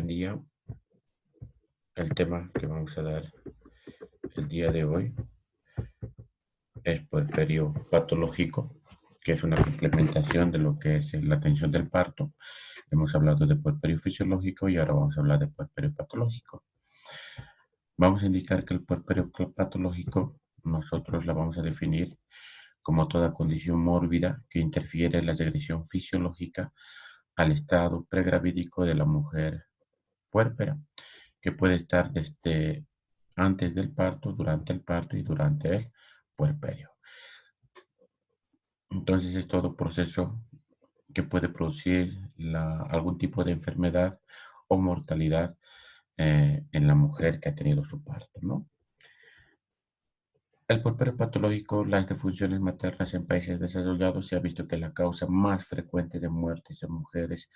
día. El tema que vamos a dar el día de hoy es puerperio patológico, que es una complementación de lo que es la atención del parto. Hemos hablado de puerperio fisiológico y ahora vamos a hablar de puerperio patológico. Vamos a indicar que el puerperio patológico nosotros la vamos a definir como toda condición mórbida que interfiere en la regresión fisiológica al estado pregravídico de la mujer puérpera, que puede estar desde antes del parto, durante el parto y durante el puerperio. Entonces es todo proceso que puede producir algún tipo de enfermedad o mortalidad en la mujer que ha tenido su parto, ¿no? El puerperio patológico, las defunciones maternas en países desarrollados, se ha visto que la causa más frecuente de muertes en mujeres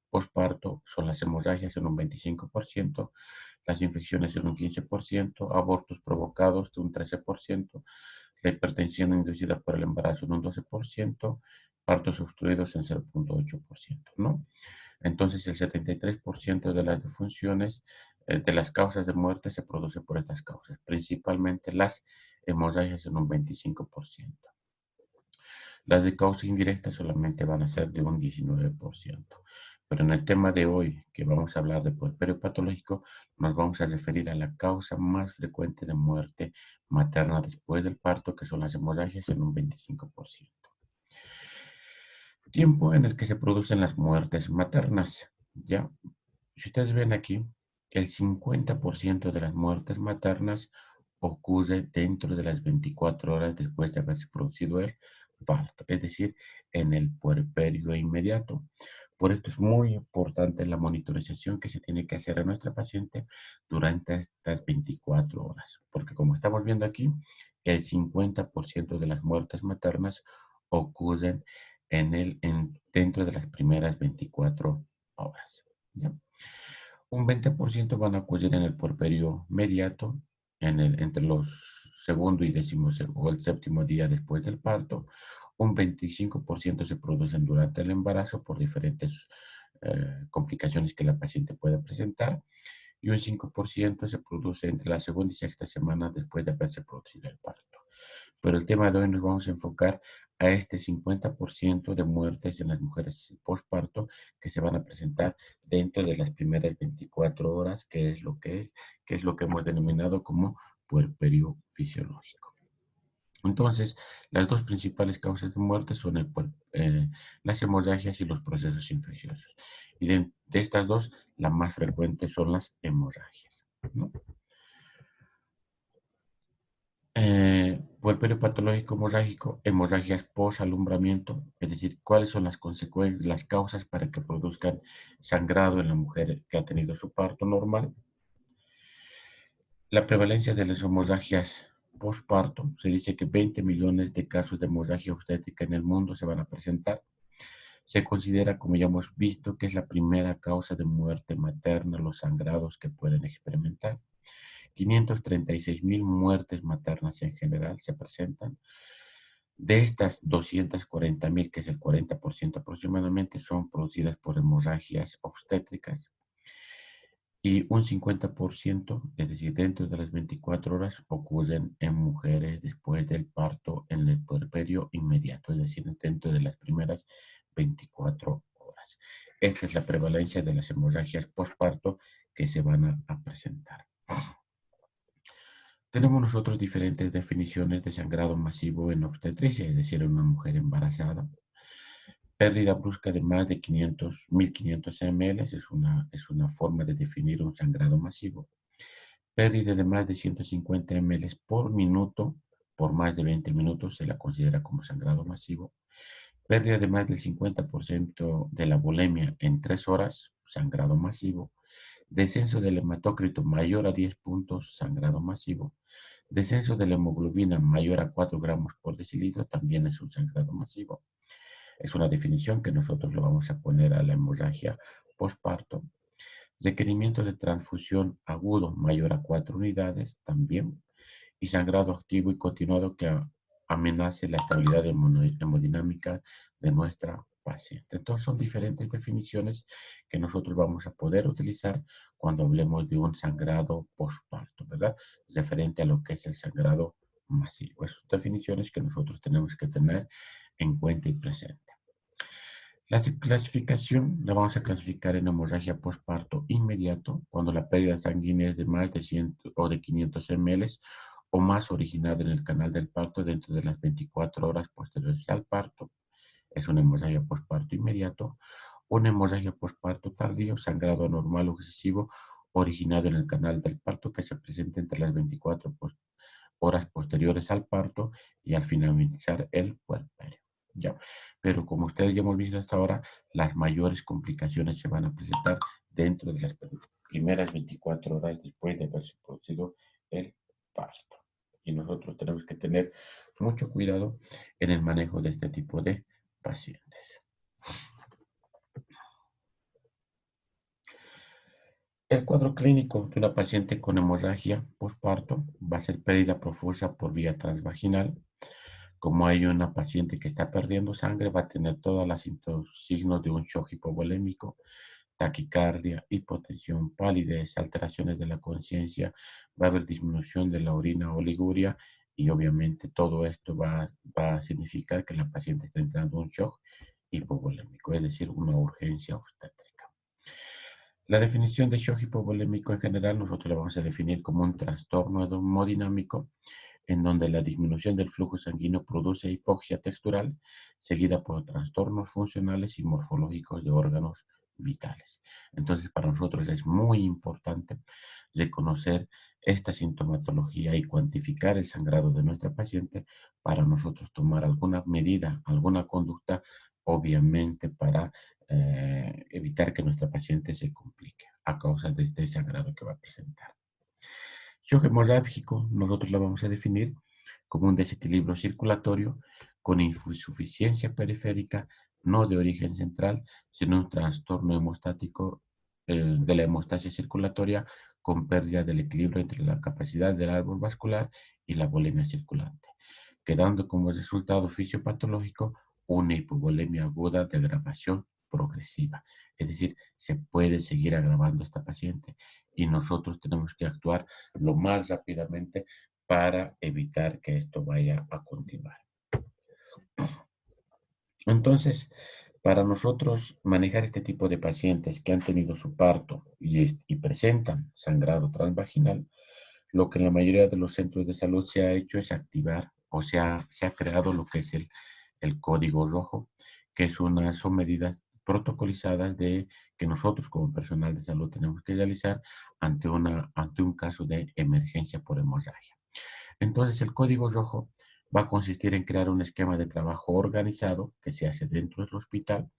posparto son las hemorragias en un 25%, las infecciones en un 15%, abortos provocados de un 13%, la hipertensión inducida por el embarazo en un 12%, partos obstruidos en 0,8%, ¿no? Entonces, el 73% de las defunciones, de las causas de muerte se producen por estas causas, principalmente las hemorragias en un 25%. Las de causa indirecta solamente van a ser de un 19%. Pero en el tema de hoy, que vamos a hablar de puerperio patológico, nos vamos a referir a la causa más frecuente de muerte materna después del parto, que son las hemorragias en un 25%. Tiempo en el que se producen las muertes maternas. Ya, si ustedes ven aquí, el 50% de las muertes maternas ocurre dentro de las 24 horas después de haberse producido el parto, es decir, en el puerperio inmediato. Por esto es muy importante la monitorización que se tiene que hacer a nuestra paciente durante estas 24 horas, porque como estamos viendo aquí, el 50% de las muertes maternas ocurren dentro de las primeras 24 horas. ¿Ya? Un 20% van a ocurrir en el puerperio mediato, entre los segundo y o el séptimo día después del parto. Un 25% se producen durante el embarazo por diferentes complicaciones que la paciente pueda presentar. Y un 5% se produce entre la segunda y sexta semana después de haberse producido el parto. Pero el tema de hoy nos vamos a enfocar a este 50% de muertes en las mujeres postparto que se van a presentar dentro de las primeras 24 horas, que es lo que hemos denominado como puerperio fisiológico. Entonces, las dos principales causas de muerte son las hemorragias y los procesos infecciosos. Y de estas dos, la más frecuente son las hemorragias, ¿no? Puerperio patológico hemorrágico, hemorragias post-alumbramiento, es decir, cuáles son las consecuencias, las causas para que produzcan sangrado en la mujer que ha tenido su parto normal. La prevalencia de las hemorragias postparto, se dice que 20 millones de casos de hemorragia obstétrica en el mundo se van a presentar. Se considera, como ya hemos visto, que es la primera causa de muerte materna, los sangrados que pueden experimentar. 536,000 muertes maternas en general se presentan. De estas, 240,000, que es el 40% aproximadamente, son producidas por hemorragias obstétricas. Y un 50%, es decir, dentro de las 24 horas, ocurren en mujeres después del parto en el puerperio inmediato, es decir, dentro de las primeras 24 horas. Esta es la prevalencia de las hemorragias postparto que se van a presentar. Tenemos nosotros diferentes definiciones de sangrado masivo en obstetricia, es decir, en una mujer embarazada. Pérdida brusca de más de 1,500 ml es una forma de definir un sangrado masivo. Pérdida de más de 150 ml por minuto, por más de 20 minutos, se la considera como sangrado masivo. Pérdida de más del 50% de la bulimia en 3 horas, sangrado masivo. Descenso del hematócrito mayor a 10 puntos, sangrado masivo. Descenso de la hemoglobina mayor a 4 gramos por decilitro, también es un sangrado masivo. Es una definición que nosotros le vamos a poner a la hemorragia postparto. Requerimiento de transfusión agudo mayor a 4 unidades, también. Y sangrado activo y continuado que amenace la estabilidad hemodinámica de nuestra paciente. Entonces son diferentes definiciones que nosotros vamos a poder utilizar cuando hablemos de un sangrado postparto, ¿verdad? Referente a lo que es el sangrado masivo. Esas definiciones que nosotros tenemos que tener en cuenta y presente. La clasificación la vamos a clasificar en hemorragia postparto inmediato, cuando la pérdida sanguínea es de más de 100 o de 500 ml o más originada en el canal del parto dentro de las 24 horas posteriores al parto. Es una hemorragia postparto inmediato. Una hemorragia postparto tardío, sangrado anormal o excesivo originado en el canal del parto que se presenta entre las 24 horas posteriores al parto y al finalizar el puerperio. Ya. Pero como ustedes ya hemos visto hasta ahora, las mayores complicaciones se van a presentar dentro de las primeras 24 horas después de haberse producido el parto. Y nosotros tenemos que tener mucho cuidado en el manejo de este tipo de pacientes. El cuadro clínico de una paciente con hemorragia postparto va a ser pérdida profusa por vía transvaginal. Como hay una paciente que está perdiendo sangre, va a tener todos los signos de un shock hipovolémico, taquicardia, hipotensión, palidez, alteraciones de la conciencia, va a haber disminución de la orina o oliguria y obviamente todo esto va a significar que la paciente está entrando en un shock hipovolémico, es decir, una urgencia obstétrica. La definición de shock hipovolémico en general nosotros la vamos a definir como un trastorno hemodinámico en donde la disminución del flujo sanguíneo produce hipoxia textural, seguida por trastornos funcionales y morfológicos de órganos vitales. Entonces, para nosotros es muy importante reconocer esta sintomatología y cuantificar el sangrado de nuestra paciente para nosotros tomar alguna medida, alguna conducta, obviamente para evitar que nuestra paciente se complique a causa de este sangrado que va a presentar. Shock hemorrágico, nosotros lo vamos a definir como un desequilibrio circulatorio con insuficiencia periférica, no de origen central, sino un trastorno hemostático de la hemostasia circulatoria con pérdida del equilibrio entre la capacidad del árbol vascular y la volemia circulante, quedando como resultado fisiopatológico una hipovolemia aguda de agravación progresiva. Es decir, se puede seguir agravando esta paciente y nosotros tenemos que actuar lo más rápidamente para evitar que esto vaya a continuar. Entonces, para nosotros manejar este tipo de pacientes que han tenido su parto y presentan sangrado transvaginal, lo que en la mayoría de los centros de salud se ha hecho es activar, o sea, se ha creado lo que es el código rojo, que son medidas protocolizadas de que nosotros como personal de salud tenemos que realizar ante un caso de emergencia por hemorragia. Entonces, el código rojo va a consistir en crear un esquema de trabajo organizado que se hace dentro del hospital,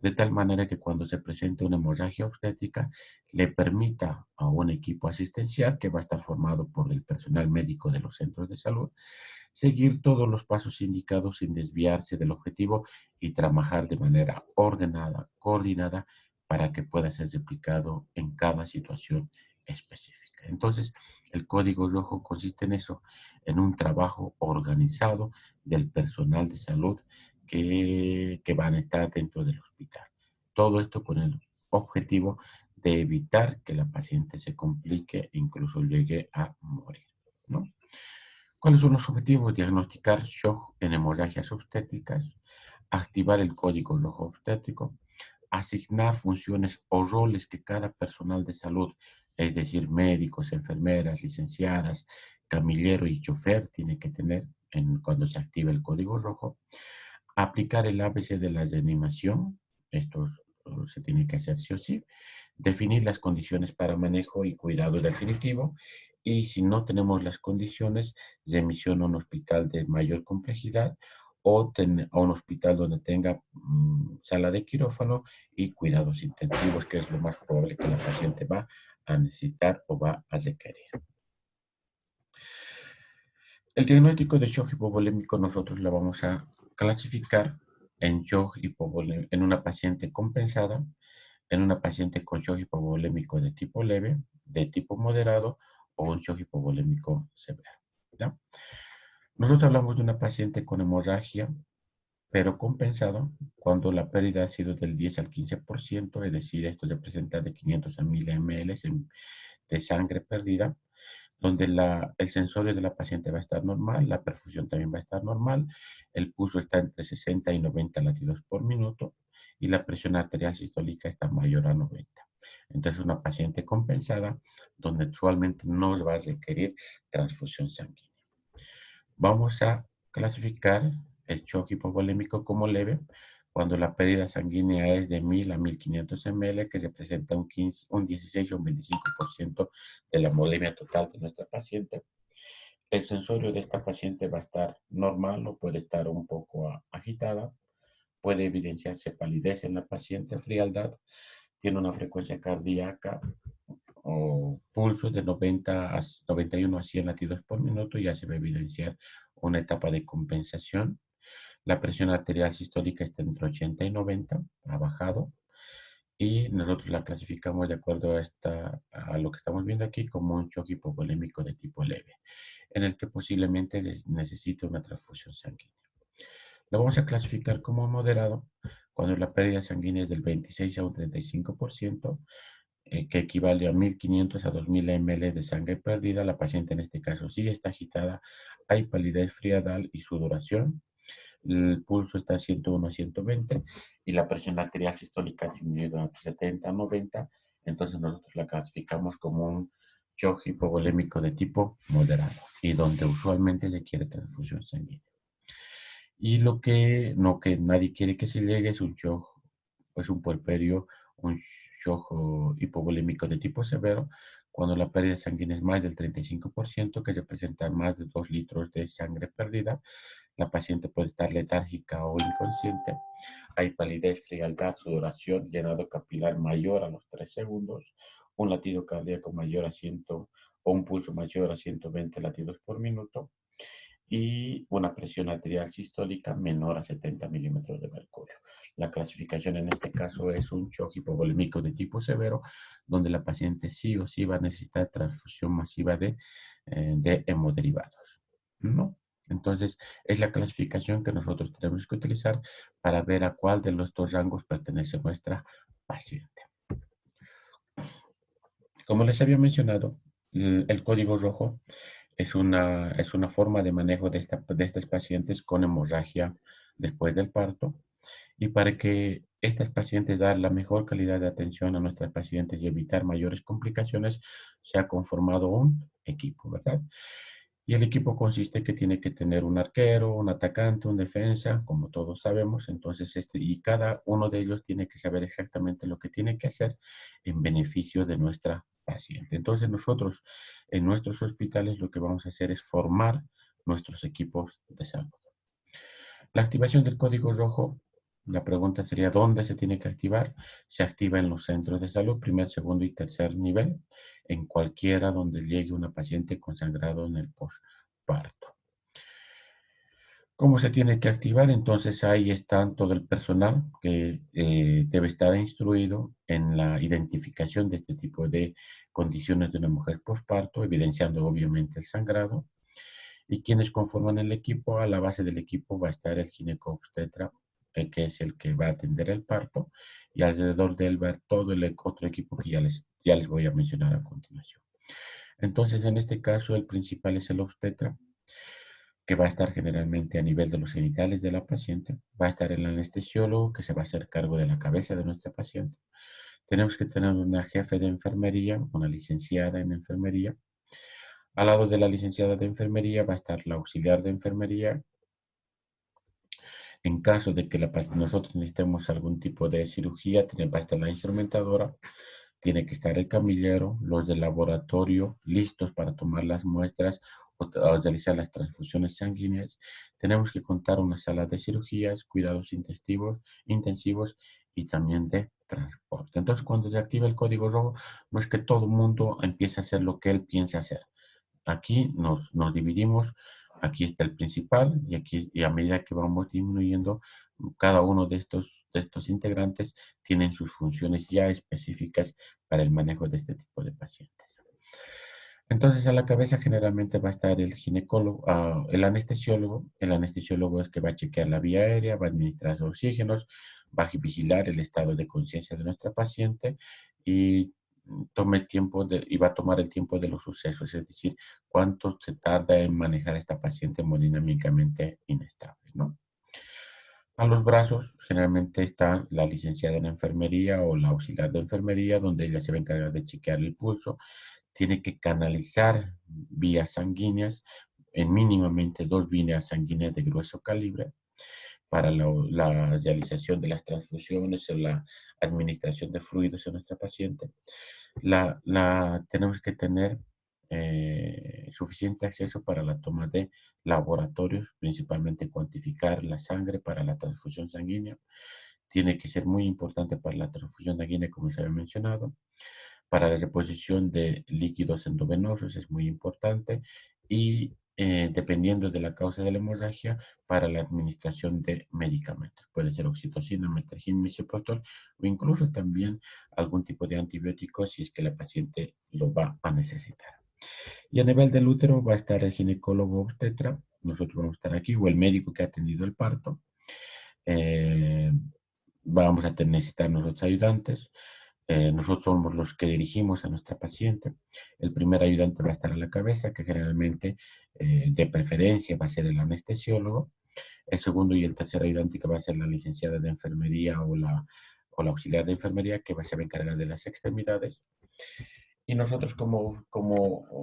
de tal manera que cuando se presente una hemorragia obstétrica, le permita a un equipo asistencial que va a estar formado por el personal médico de los centros de salud, seguir todos los pasos indicados sin desviarse del objetivo y trabajar de manera ordenada, coordinada, para que pueda ser replicado en cada situación específica. Entonces, el código rojo consiste en eso, en un trabajo organizado del personal de salud que van a estar dentro del hospital. Todo esto con el objetivo de evitar que la paciente se complique e incluso llegue a morir, ¿no? ¿Cuáles son los objetivos? Diagnosticar shock en hemorragias obstétricas, activar el código rojo obstétrico, asignar funciones o roles que cada personal de salud, es decir, médicos, enfermeras, licenciadas, camillero y chofer, tiene que tener cuando se activa el código rojo, aplicar el ABC de la reanimación, esto se tiene que hacer sí o sí, definir las condiciones para manejo y cuidado definitivo, y si no tenemos las condiciones, remisión a un hospital de mayor complejidad o a un hospital donde tenga sala de quirófano y cuidados intensivos, que es lo más probable que la paciente va a necesitar o va a requerir. El diagnóstico de shock hipovolémico nosotros lo vamos a clasificar en shock hipovolémico en una paciente compensada, en una paciente con shock hipovolémico de tipo leve, de tipo moderado o un shock hipovolémico severo, ¿ya? Nosotros hablamos de una paciente con hemorragia pero compensado cuando la pérdida ha sido del 10 al 15%, es decir, esto representa de 500 a 1000 ml de sangre perdida, donde el sensorio de la paciente va a estar normal, la perfusión también va a estar normal, el pulso está entre 60 y 90 latidos por minuto y la presión arterial sistólica está mayor a 90. Entonces, una paciente compensada donde usualmente no va a requerir transfusión sanguínea. Vamos a clasificar el shock hipovolémico como leve cuando la pérdida sanguínea es de 1000 a 1500 ml, que representa un 16 o un 25% de la hemolemia total de nuestra paciente. El sensorio de esta paciente va a estar normal o puede estar un poco agitada. Puede evidenciarse palidez en la paciente, frialdad. Tiene una frecuencia cardíaca o pulso de 91 a 100 latidos por minuto. Ya se va a evidenciar una etapa de compensación. La presión arterial sistólica está entre 80 y 90, ha bajado. Y nosotros la clasificamos de acuerdo a lo que estamos viendo aquí como un shock hipovolémico de tipo leve, en el que posiblemente necesite una transfusión sanguínea. Lo vamos a clasificar como moderado cuando la pérdida sanguínea es del 26 a un 35%, que equivale a 1500 a 2000 ml de sangre perdida. La paciente en este caso sí está agitada, hay palidez friadal y sudoración. El pulso está a 101 a 120 y la presión arterial sistólica ha disminuido a 70 a 90. Entonces nosotros la clasificamos como un shock hipovolémico de tipo moderado y donde usualmente se quiere transfusión sanguínea. Y lo que no que nadie quiere que se llegue es un shock, pues un puerperio, un shock hipovolémico de tipo severo, cuando la pérdida sanguínea es más del 35%, que representa más de 2 litros de sangre perdida. La paciente puede estar letárgica o inconsciente. Hay palidez, frialdad, sudoración, llenado capilar mayor a los 3 segundos, un latido cardíaco mayor a 100 o un pulso mayor a 120 latidos por minuto y una presión arterial sistólica menor a 70 milímetros de mercurio. La clasificación en este caso es un shock hipovolémico de tipo severo, donde la paciente sí o sí va a necesitar transfusión masiva de hemoderivados. ¿No? Entonces, es la clasificación que nosotros tenemos que utilizar para ver a cuál de los dos rangos pertenece nuestra paciente. Como les había mencionado, el código rojo es una forma de manejo de estas pacientes con hemorragia después del parto. Y para que estas pacientes dar la mejor calidad de atención a nuestras pacientes y evitar mayores complicaciones, se ha conformado un equipo, ¿verdad? Y el equipo consiste que tiene que tener un arquero, un atacante, un defensa, como todos sabemos. Entonces, y cada uno de ellos tiene que saber exactamente lo que tiene que hacer en beneficio de nuestra paciente. Entonces, nosotros en nuestros hospitales lo que vamos a hacer es formar nuestros equipos de salud. La activación del código rojo, la pregunta sería, ¿dónde se tiene que activar? Se activa en los centros de salud, primer, segundo y tercer nivel, en cualquiera donde llegue una paciente con sangrado en el postparto. ¿Cómo se tiene que activar? Entonces ahí está todo el personal que debe estar instruido en la identificación de este tipo de condiciones de una mujer postparto, evidenciando obviamente el sangrado. Y quienes conforman el equipo, a la base del equipo va a estar el ginecobstetra, que es el que va a atender el parto, y alrededor de él va a haber todo el otro equipo que ya les voy a mencionar a continuación. Entonces, en este caso, el principal es el obstetra, que va a estar generalmente a nivel de los genitales de la paciente. Va a estar el anestesiólogo, que se va a hacer cargo de la cabeza de nuestra paciente. Tenemos que tener una jefe de enfermería, una licenciada en enfermería. Al lado de la licenciada de enfermería va a estar la auxiliar de enfermería. En caso de que nosotros necesitemos algún tipo de cirugía, va a estar la instrumentadora, tiene que estar el camillero, los del laboratorio listos para tomar las muestras o realizar las transfusiones sanguíneas. Tenemos que contar una sala de cirugías, cuidados intensivos y también de transporte. Entonces, cuando se activa el código rojo, no es que todo el mundo empiece a hacer lo que él piensa hacer. Aquí nos dividimos, aquí está el principal y a medida que vamos disminuyendo, cada uno de estos integrantes tienen sus funciones ya específicas para el manejo de este tipo de pacientes. Entonces a la cabeza generalmente va a estar el ginecólogo, el anestesiólogo. El anestesiólogo es que va a chequear la vía aérea, va a administrar los oxígenos, va a vigilar el estado de conciencia de nuestra paciente y toma el tiempo y va a tomar el tiempo de los sucesos, es decir, cuánto se tarda en manejar esta paciente hemodinámicamente inestable, ¿no? A los brazos generalmente está la licenciada en enfermería o la auxiliar de enfermería, donde ella se va a encargar de chequear el pulso, tiene que canalizar vías sanguíneas en mínimamente 2 vías sanguíneas de grueso calibre para la realización de las transfusiones o la administración de fluidos en nuestra paciente. Tenemos que tener suficiente acceso para la toma de laboratorios, principalmente cuantificar la sangre para la transfusión sanguínea. Tiene que ser muy importante para la transfusión sanguínea, como se había mencionado. Para la reposición de líquidos endovenosos es muy importante y dependiendo de la causa de la hemorragia, para la administración de medicamentos. Puede ser oxitocina, metergin, misoprostol o incluso también algún tipo de antibiótico si es que la paciente lo va a necesitar. Y a nivel del útero va a estar el ginecólogo obstetra, nosotros vamos a estar aquí, o el médico que ha atendido el parto. Eh, Vamos a necesitar nosotros ayudantes. Nosotros somos los que dirigimos a nuestra paciente. El primer ayudante va a estar a la cabeza, que generalmente de preferencia va a ser el anestesiólogo. El segundo y el tercer ayudante, que va a ser la licenciada de enfermería o la auxiliar de enfermería, que va a ser encargada de las extremidades. Y nosotros como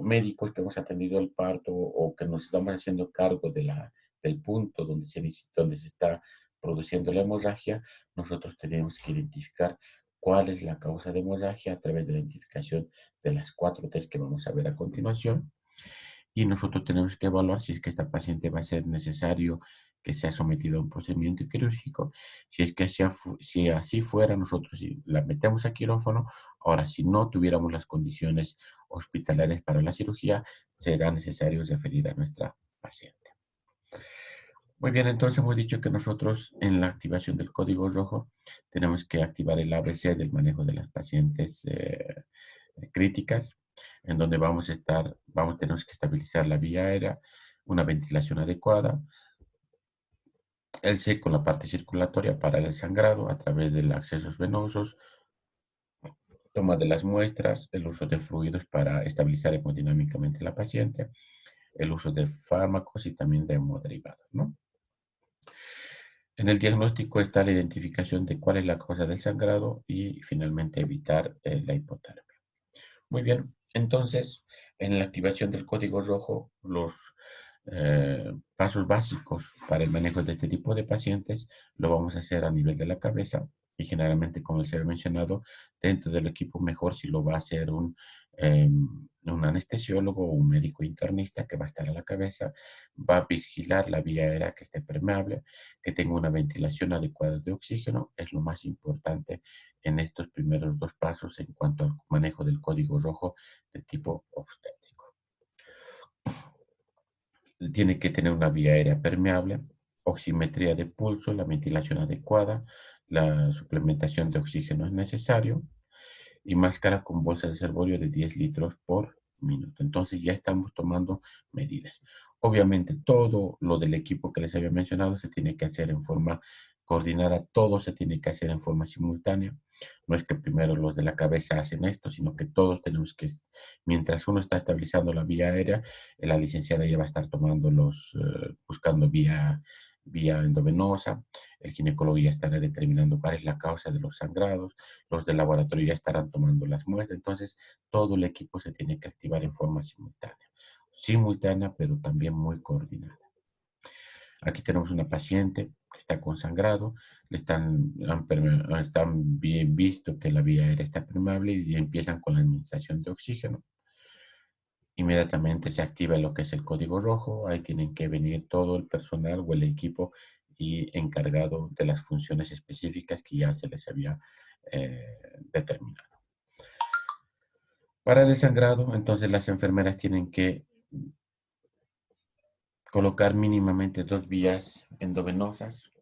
médicos que hemos atendido el parto o que nos estamos haciendo cargo del punto donde se está produciendo la hemorragia, nosotros tenemos que identificar cuál es la causa de hemorragia a través de la identificación de las 4 T's que vamos a ver a continuación. Y nosotros tenemos que evaluar si es que esta paciente va a ser necesario que sea sometida a un procedimiento quirúrgico. Si es que si así fuera, nosotros la metemos a quirófano. Ahora, si no tuviéramos las condiciones hospitalarias para la cirugía, será necesario referir a nuestra paciente. Muy bien, entonces hemos dicho que nosotros en la activación del código rojo tenemos que activar el ABC del manejo de las pacientes críticas, en donde tenemos que estabilizar la vía aérea, una ventilación adecuada, el C con la parte circulatoria para el sangrado a través de los accesos venosos, toma de las muestras, el uso de fluidos para estabilizar hemodinámicamente la paciente, el uso de fármacos y también de hemoderivados, ¿no? En el diagnóstico está la identificación de cuál es la causa del sangrado y finalmente evitar la hipotermia. Muy bien, entonces en la activación del código rojo, los pasos básicos para el manejo de este tipo de pacientes lo vamos a hacer a nivel de la cabeza y generalmente, como les había mencionado, dentro del equipo mejor si lo va a hacer un anestesiólogo o un médico internista que va a estar a la cabeza, va a vigilar la vía aérea que esté permeable, que tenga una ventilación adecuada de oxígeno, es lo más importante en estos primeros 2 pasos en cuanto al manejo del código rojo de tipo obstétrico. Tiene que tener una vía aérea permeable, oximetría de pulso, la ventilación adecuada, la suplementación de oxígeno es necesario y máscara con bolsa de reservorio de 10 litros por minuto. Entonces ya estamos tomando medidas. Obviamente todo lo del equipo que les había mencionado se tiene que hacer en forma coordinada, todo se tiene que hacer en forma simultánea. No es que primero los de la cabeza hacen esto, sino que todos tenemos que, mientras uno está estabilizando la vía aérea, la licenciada ya va a estar buscando vía endovenosa, el ginecólogo ya estará determinando cuál es la causa de los sangrados, los del laboratorio ya estarán tomando las muestras, entonces todo el equipo se tiene que activar en forma simultánea, pero también muy coordinada. Aquí tenemos una paciente que está con sangrado, están bien visto que la vía aérea está permeable y empiezan con la administración de oxígeno. Inmediatamente se activa lo que es el código rojo, ahí tienen que venir todo el personal o el equipo y encargado de las funciones específicas que ya se les había determinado. Para el sangrado, entonces las enfermeras tienen que colocar mínimamente 2 vías endovenosas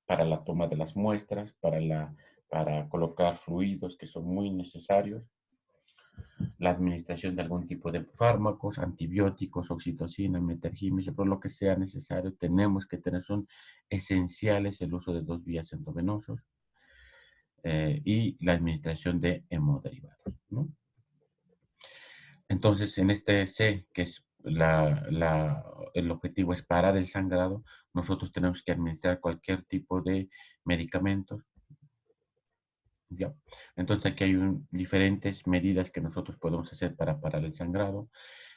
para la toma de las muestras, para colocar fluidos que son muy necesarios. la administración de algún tipo de fármacos, antibióticos, oxitocina, metergim, por lo que sea necesario, tenemos que tener, son esenciales el uso de dos vías endovenosos y la administración de hemoderivados, ¿no? Entonces, en este C, que es el objetivo es parar el sangrado, nosotros tenemos que administrar cualquier tipo de medicamentos, ¿ya? Entonces, aquí hay diferentes medidas que nosotros podemos hacer para parar el sangrado.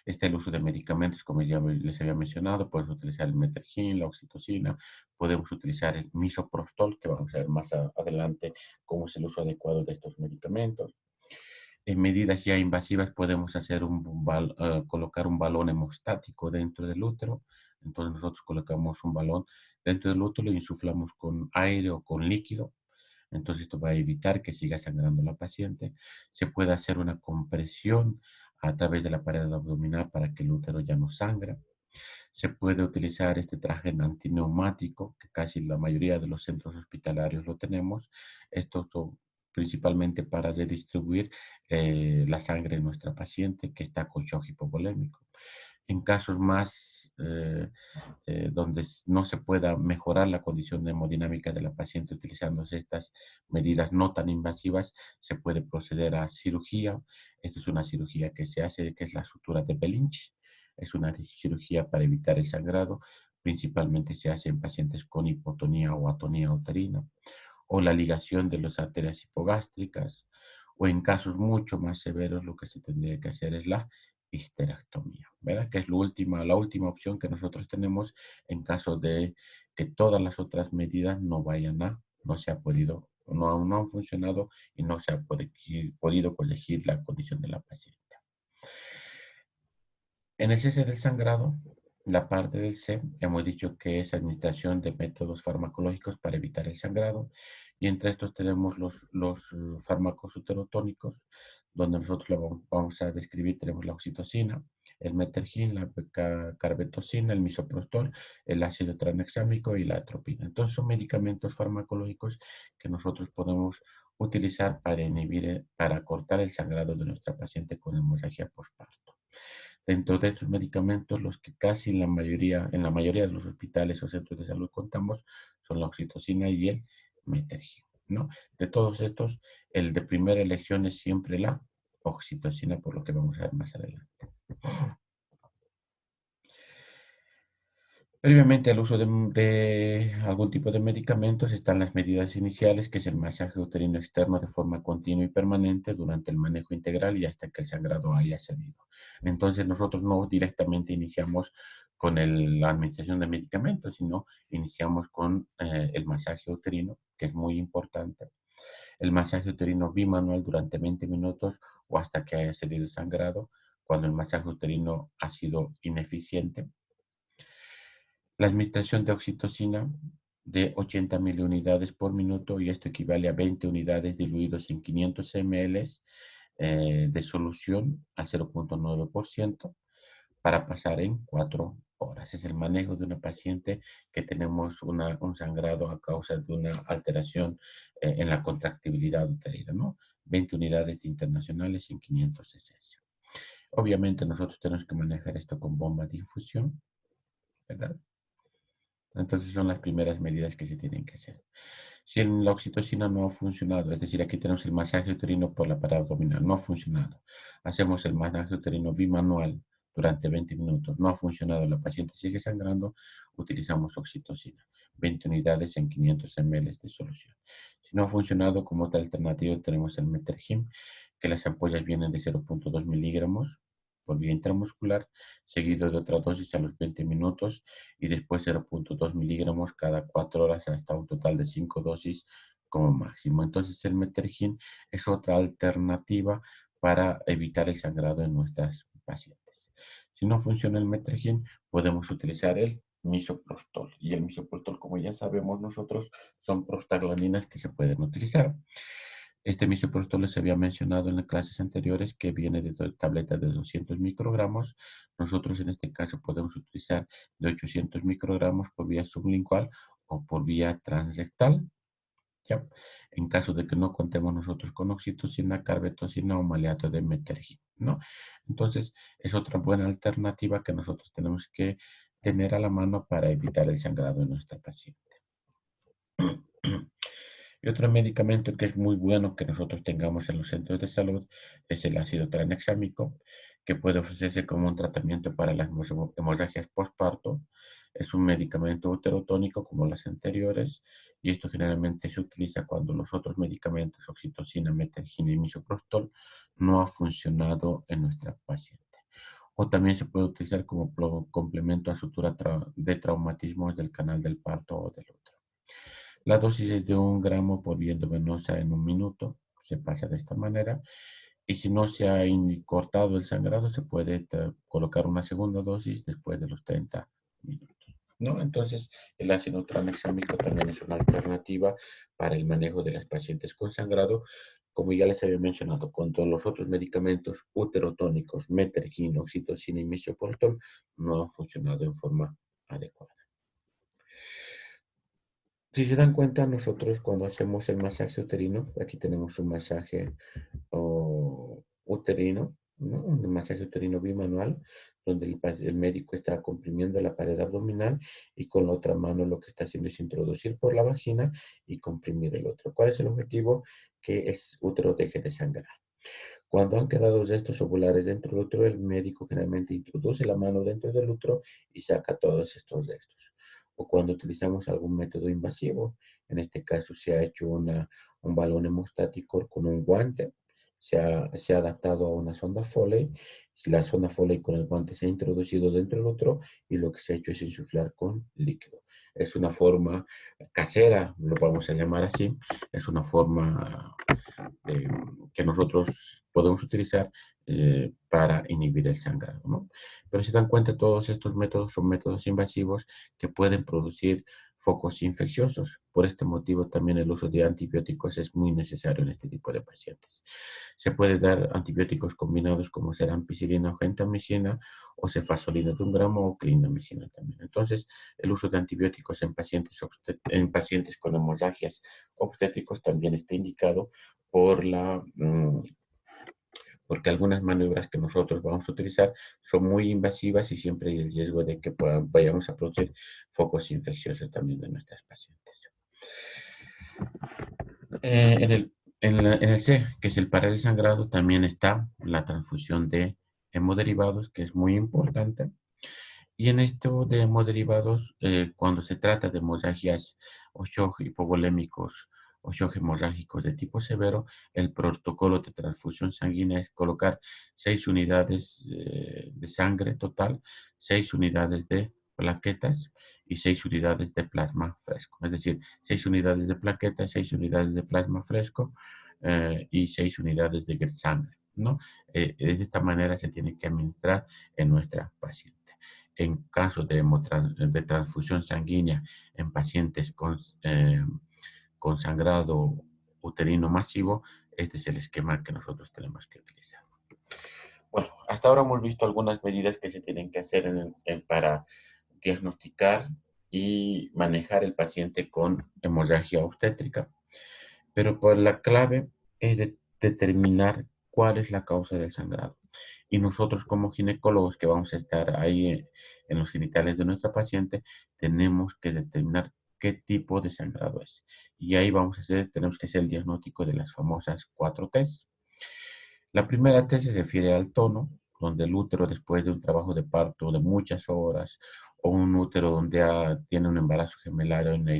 Está el uso de medicamentos, como ya les había mencionado, podemos utilizar el metergin, la oxitocina, podemos utilizar el misoprostol, que vamos a ver más adelante cómo es el uso adecuado de estos medicamentos. En medidas ya invasivas podemos hacer colocar un balón hemostático dentro del útero. Entonces nosotros colocamos un balón dentro del útero y insuflamos con aire o con líquido. Entonces esto va a evitar que siga sangrando la paciente. Se puede hacer una compresión a través de la pared abdominal para que el útero ya no sangre. Se puede utilizar este traje antineumático, que casi la mayoría de los centros hospitalarios lo tenemos. Esto principalmente para redistribuir la sangre de nuestra paciente que está con shock hipovolémico. En casos más donde no se pueda mejorar la condición hemodinámica de la paciente utilizando estas medidas no tan invasivas, se puede proceder a cirugía. Esta es una cirugía que se hace, que es la sutura de Belinch. Es una cirugía para evitar el sangrado. Principalmente se hace en pacientes con hipotonía o atonía uterina, o la ligación de las arterias hipogástricas, o en casos mucho más severos lo que se tendría que hacer es la histerectomía, ¿verdad? Que es la última opción que nosotros tenemos en caso de que todas las otras medidas no se ha podido, no han funcionado y no se ha podido corregir la condición de la paciente. En el cese del sangrado, la parte del C, hemos dicho que es administración de métodos farmacológicos para evitar el sangrado, y entre estos tenemos los fármacos uterotónicos, donde nosotros lo vamos a describir, tenemos la oxitocina, el metergin, la carbetocina, el misoprostol, el ácido tranexámico y la atropina. Entonces son medicamentos farmacológicos que nosotros podemos utilizar para inhibir, para cortar el sangrado de nuestra paciente con hemorragia postparto. Dentro de estos medicamentos, los que casi en la mayoría de los hospitales o centros de salud contamos, son la oxitocina y el metergin, ¿no? De todos estos, el de primera elección es siempre la oxitocina, por lo que vamos a ver más adelante. Previamente al uso de algún tipo de medicamentos están las medidas iniciales, que es el masaje uterino externo de forma continua y permanente durante el manejo integral y hasta que el sangrado haya cedido. Entonces nosotros no directamente iniciamos con la administración de medicamentos, sino iniciamos con el masaje uterino, que es muy importante. El masaje uterino bimanual durante 20 minutos o hasta que haya cedido el sangrado. Cuando el masaje uterino ha sido ineficiente, la administración de oxitocina de 80 miliunidades por minuto, y esto equivale a 20 unidades diluidos en 500 ml de solución al 0,9% para pasar en 4 horas. Es el manejo de una paciente que tenemos un sangrado a causa de una alteración en la contractibilidad uterina, ¿no? 20 unidades internacionales en 500 cc. Obviamente nosotros tenemos que manejar esto con bomba de infusión, ¿verdad? Entonces son las primeras medidas que se tienen que hacer. Si la oxitocina no ha funcionado, es decir, aquí tenemos el masaje uterino por la pared abdominal, no ha funcionado. Hacemos el masaje uterino bimanual durante 20 minutos, no ha funcionado, la paciente sigue sangrando, utilizamos oxitocina, 20 unidades en 500 ml de solución. Si no ha funcionado, como otra alternativa tenemos el metergim, que las ampollas vienen de 0,2 miligramos por vía intramuscular, seguido de otra dosis a los 20 minutos y después 0,2 miligramos cada 4 horas hasta un total de 5 dosis como máximo. Entonces el metergin es otra alternativa para evitar el sangrado en nuestras pacientes. Si no funciona el metergin, podemos utilizar el misoprostol. Y el misoprostol, como ya sabemos nosotros, son prostaglandinas que se pueden utilizar. Este misoprostol se había mencionado en las clases anteriores, que viene de tabletas de 200 microgramos. Nosotros en este caso podemos utilizar de 800 microgramos por vía sublingual o por vía transrectal. ¿ya? En caso de que no contemos nosotros con oxitocina, carbetocina o maleato de metergina, ¿no? Entonces, es otra buena alternativa que nosotros tenemos que tener a la mano para evitar el sangrado en nuestra paciente. Y otro medicamento que es muy bueno que nosotros tengamos en los centros de salud es el ácido tranexámico, que puede ofrecerse como un tratamiento para las hemorragias postparto. Es un medicamento uterotónico como las anteriores, y esto generalmente se utiliza cuando los otros medicamentos, oxitocina, metergina y misoprostol, no ha funcionado en nuestra paciente. O también se puede utilizar como complemento a sutura de traumatismos del canal del parto o del útero. La dosis es de 1 gramo por vía endovenosa en 1 minuto. Se pasa de esta manera. Y si no se ha cortado el sangrado, se puede colocar una segunda dosis después de los 30 minutos, ¿no? Entonces, el ácido tranexámico también es una alternativa para el manejo de las pacientes con sangrado. Como ya les había mencionado, con todos los otros medicamentos uterotónicos, metergina, oxitocina y misoprostol, no han funcionado en forma adecuada. Si se dan cuenta, nosotros cuando hacemos el masaje uterino, aquí tenemos un masaje uterino, ¿no? Un masaje uterino bimanual, donde el médico está comprimiendo la pared abdominal y con la otra mano lo que está haciendo es introducir por la vagina y comprimir el otro. ¿Cuál es el objetivo? Que el útero deje de sangrar. Cuando han quedado restos ovulares dentro del útero, el médico generalmente introduce la mano dentro del útero y saca todos estos restos. O cuando utilizamos algún método invasivo, en este caso se ha hecho un balón hemostático con un guante, se ha adaptado a una sonda Foley, la sonda Foley con el guante se ha introducido dentro del útero y lo que se ha hecho es insuflar con líquido. Es una forma casera, lo vamos a llamar así, es una forma eh, que nosotros podemos utilizar para inhibir el sangrado, ¿no? Pero si dan cuenta, todos estos métodos son métodos invasivos que pueden producir focos infecciosos. Por este motivo, también el uso de antibióticos es muy necesario en este tipo de pacientes. Se puede dar antibióticos combinados como serán ampicilina o gentamicina, o cefazolina de 1 gramo o clindamicina también. Entonces, el uso de antibióticos en pacientes con hemorragias obstétricos también está indicado por porque algunas maniobras que nosotros vamos a utilizar son muy invasivas y siempre hay el riesgo de que vayamos a producir focos infecciosos también de nuestras pacientes. En el C, que es el para el sangrado, también está la transfusión de hemoderivados, que es muy importante. Y en esto de hemoderivados, cuando se trata de hemorragias o shock hipovolémicos o shock hemorrágicos de tipo severo, el protocolo de transfusión sanguínea es colocar 6 unidades de sangre total, 6 unidades de plaquetas y 6 unidades de plasma fresco. Es decir, 6 unidades de plaquetas, 6 unidades de plasma fresco y 6 unidades de sangre, ¿no? De esta manera se tiene que administrar en nuestra paciente. En caso de transfusión sanguínea en pacientes con sangrado uterino masivo, este es el esquema que nosotros tenemos que utilizar. Bueno, hasta ahora hemos visto algunas medidas que se tienen que hacer para diagnosticar y manejar el paciente con hemorragia obstétrica. Pero pues la clave es determinar cuál es la causa del sangrado. Y nosotros como ginecólogos que vamos a estar ahí en los genitales de nuestra paciente, tenemos que determinar qué tipo de sangrado es. Y ahí tenemos que hacer el diagnóstico de las famosas 4 Ts. La primera T se refiere al tono, donde el útero después de un trabajo de parto de muchas horas, o un útero donde tiene un embarazo gemelario, una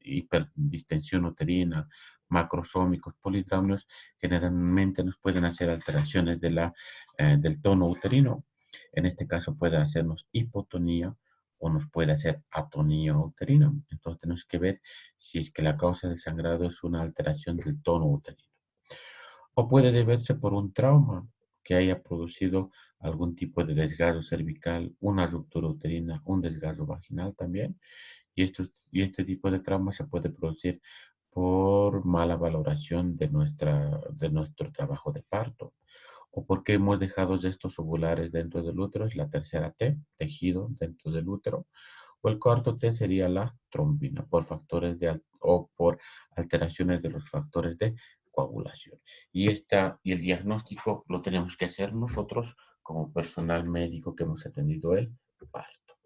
hiperdistensión uterina, macrosómicos, polidramios, generalmente nos pueden hacer alteraciones del tono uterino. En este caso puede hacernos hipotonía o nos puede hacer atonía uterina. Entonces tenemos que ver si es que la causa del sangrado es una alteración del tono uterino. O puede deberse por un trauma que haya producido algún tipo de desgarro cervical, una ruptura uterina, un desgarro vaginal también. Y este tipo de trauma se puede producir por mala valoración de nuestro trabajo de parto. O porque hemos dejado restos ovulares dentro del útero, es la tercera T, tejido dentro del útero. O el cuarto T sería la trombina, por factores o por alteraciones de los factores de coagulación. Y el diagnóstico lo tenemos que hacer nosotros como personal médico que hemos atendido el parto.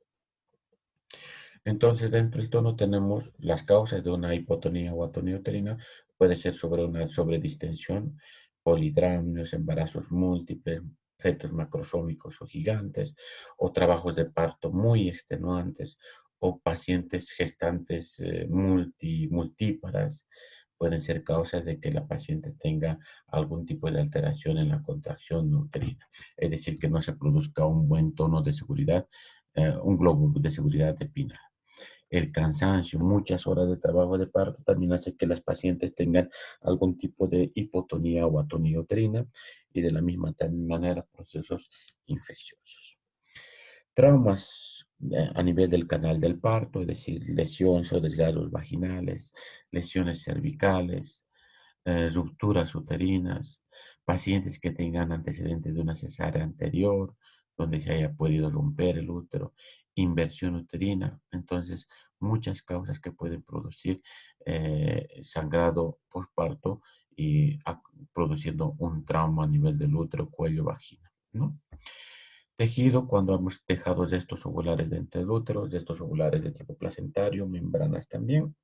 Entonces, dentro del tono tenemos las causas de una hipotonía o atonía uterina. Puede ser sobre una sobredistensión, polidramnios, embarazos múltiples, fetos macrosómicos o gigantes, o trabajos de parto muy extenuantes, o pacientes gestantes multíparas. Pueden ser causas de que la paciente tenga algún tipo de alteración en la contracción uterina, es decir, que no se produzca un buen tono de seguridad, un globo de seguridad de Pinat. El cansancio, muchas horas de trabajo de parto también hace que las pacientes tengan algún tipo de hipotonía o atonía uterina y de la misma manera procesos infecciosos. Traumas a nivel del canal del parto, es decir, lesiones o desgarros vaginales, lesiones cervicales, rupturas uterinas, pacientes que tengan antecedentes de una cesárea anterior, donde se haya podido romper el útero, inversión uterina. Entonces, muchas causas que pueden producir sangrado postparto y produciendo un trauma a nivel del útero, cuello, vagina, ¿no? Tejido, cuando hemos dejado restos ovulares dentro del útero, restos ovulares de tipo placentario, membranas también.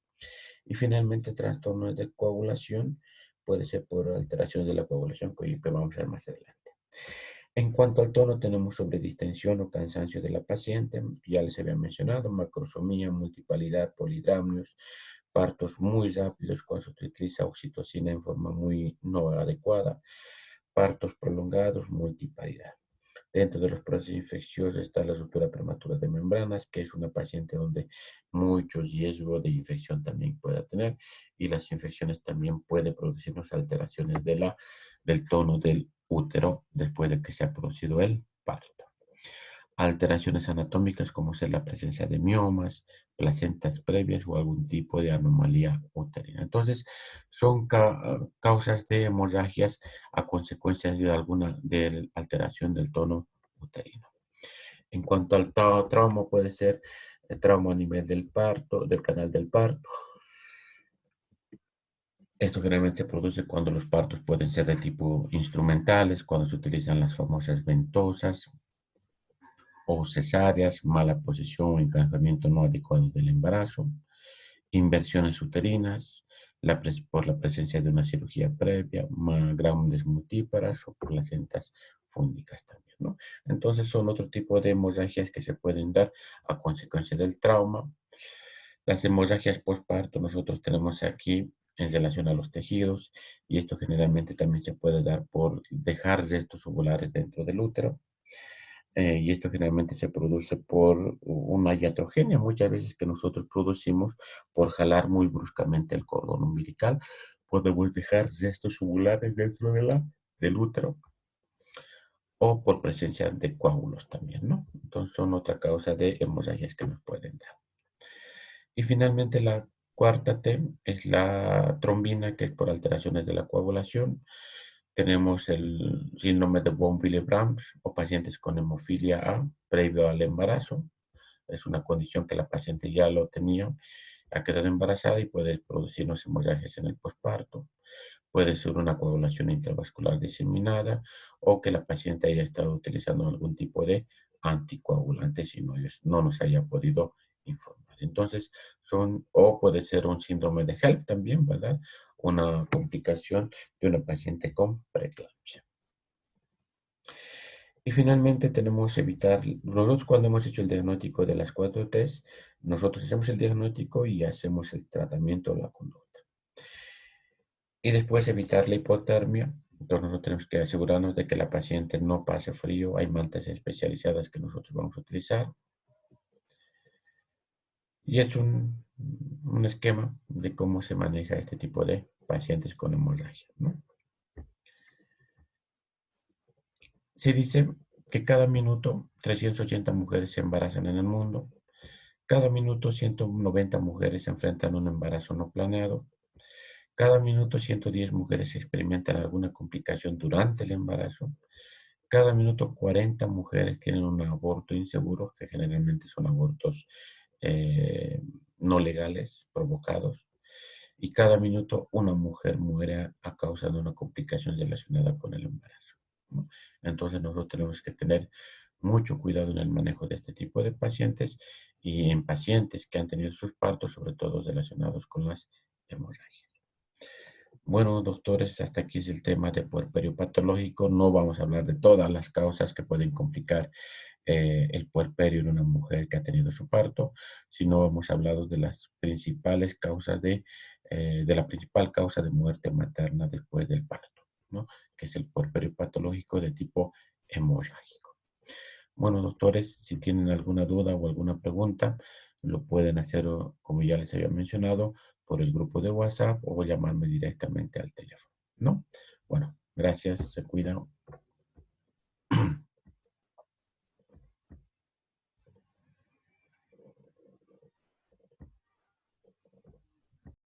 Y finalmente, trastornos de coagulación, puede ser por alteraciones de la coagulación, que vamos a ver más adelante. En cuanto al tono, tenemos sobredistensión o cansancio de la paciente, ya les había mencionado, macrosomía, multipalidad, polidramnios, partos muy rápidos cuando se utiliza oxitocina en forma muy no adecuada, partos prolongados, multiparidad. Dentro de los procesos infecciosos está la ruptura prematura de membranas, que es una paciente donde mucho riesgo de infección también pueda tener, y las infecciones también pueden producirnos alteraciones del tono del útero después de que se ha producido el parto. Alteraciones anatómicas como ser la presencia de miomas, placentas previas o algún tipo de anomalía uterina. Entonces, son causas de hemorragias a consecuencia de alguna alteración del tono uterino. En cuanto al trauma, puede ser el trauma a nivel del parto, del canal del parto. Esto generalmente se produce cuando los partos pueden ser de tipo instrumentales, cuando se utilizan las famosas ventosas, o cesáreas, mala posición o encajamiento no adecuado del embarazo, inversiones uterinas, por la presencia de una cirugía previa, grandes multíparas o placentas fúngicas también, ¿no? Entonces son otro tipo de hemorragias que se pueden dar a consecuencia del trauma. Las hemorragias postparto nosotros tenemos aquí en relación a los tejidos, y esto generalmente también se puede dar por dejar restos ovulares dentro del útero. Y esto generalmente se produce por una iatrogenia, muchas veces que nosotros producimos por jalar muy bruscamente el cordón umbilical. Podemos dejar restos ovulares dentro del útero, o por presencia de coágulos también, ¿no? Entonces son otra causa de hemorragias que nos pueden dar. Y finalmente la cuarta T es la trombina, que es por alteraciones de la coagulación. Tenemos el síndrome de von Willebrand o pacientes con hemofilia A previo al embarazo. Es una condición que la paciente ya lo tenía, ha quedado embarazada y puede producirnos hemorragias en el posparto. Puede ser una coagulación intravascular diseminada, o que la paciente haya estado utilizando algún tipo de anticoagulante si no nos haya podido informar. Entonces, o puede ser un síndrome de HELP también, ¿verdad? Una complicación de una paciente con preeclampsia. Y finalmente tenemos que evitar, nosotros cuando hemos hecho el diagnóstico de las 4 Ts, nosotros hacemos el diagnóstico y hacemos el tratamiento o la conducta. Y después evitar la hipotermia. Entonces nosotros tenemos que asegurarnos de que la paciente no pase frío. Hay mantas especializadas que nosotros vamos a utilizar. Y es un esquema de cómo se maneja este tipo de pacientes con hemorragia, ¿no? Se dice que cada minuto 380 mujeres se embarazan en el mundo. Cada minuto 190 mujeres se enfrentan a un embarazo no planeado. Cada minuto 110 mujeres experimentan alguna complicación durante el embarazo. Cada minuto 40 mujeres tienen un aborto inseguro, que generalmente son abortos no legales provocados, y cada minuto una mujer muere a causa de una complicación relacionada con el embarazo, ¿no? Entonces nosotros tenemos que tener mucho cuidado en el manejo de este tipo de pacientes y en pacientes que han tenido sus partos, sobre todo relacionados con las hemorragias. Bueno, doctores, hasta aquí es el tema de puerperio patológico. No vamos a hablar de todas las causas que pueden complicar el puerperio en una mujer que ha tenido su parto, sino hemos hablado de las principales causas de la principal causa de muerte materna después del parto, ¿no? Que es el puerperio patológico de tipo hemorrágico. Bueno, doctores, si tienen alguna duda o alguna pregunta, lo pueden hacer, como ya les había mencionado, por el grupo de WhatsApp o llamarme directamente al teléfono, ¿no? Bueno, gracias, se cuidan.